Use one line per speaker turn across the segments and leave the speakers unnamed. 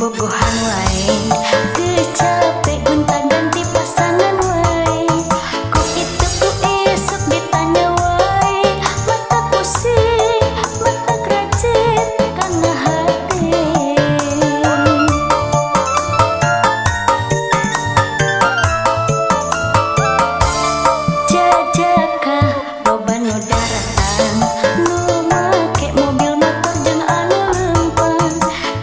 bobogohan wae teu capek gonta-ganti pasangan wae ku itu ku esuk ditanya wae mata pusing mata keracit kana hati jajaka loba nu daratan nu make mobil motor jeung anu leumpang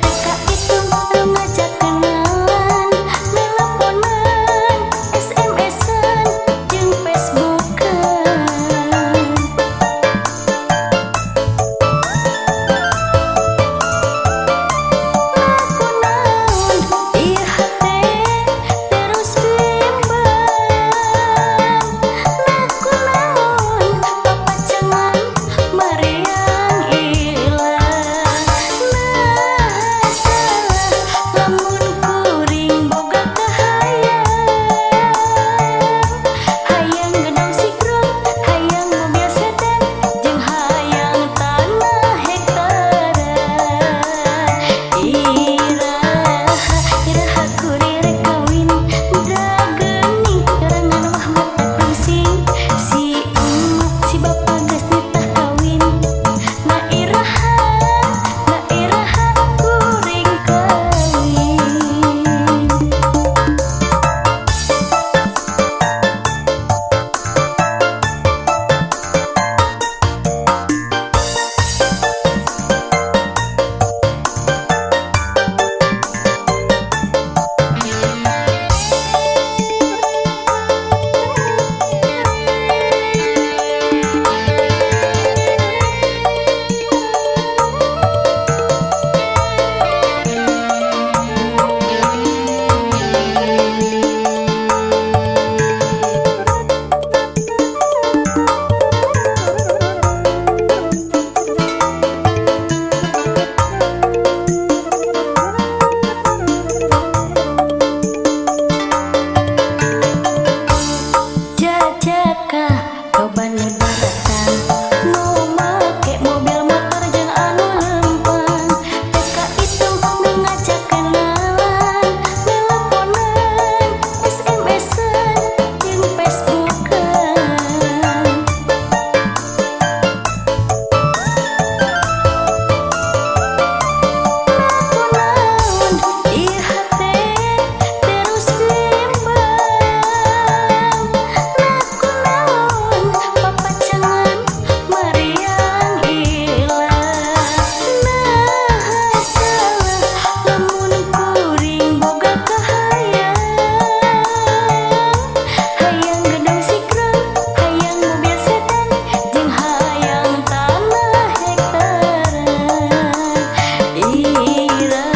teka itu nu ngajak kenalan nelponan SMS-an jeung Facebookan nakunaon ieu hate terus bimbang nakunaon papacangan Mariang ilang nah salah lamun kuring boga kahayang hayang gedong sikrut hayang mobil sedan jeung hayang tanah hektaran iraha kuring rek kawin da geuning karangan mah mata pungsing si emak si bapa geus nitah kawin na iraha kuring kawin. Jajaka loba nu daratan nu make mobil motor jeung anu leumpang teka itu nu ngajak kenalan nelponan SMS-an jeung Facebookan nakunaon ieu hate terus bimbang nakunaon papacangan Mariang ilang nah salah lamun kuring boga kahayang hayang gedong sikrut hayang mobil sedan jeung hayang tanah hektaran iraha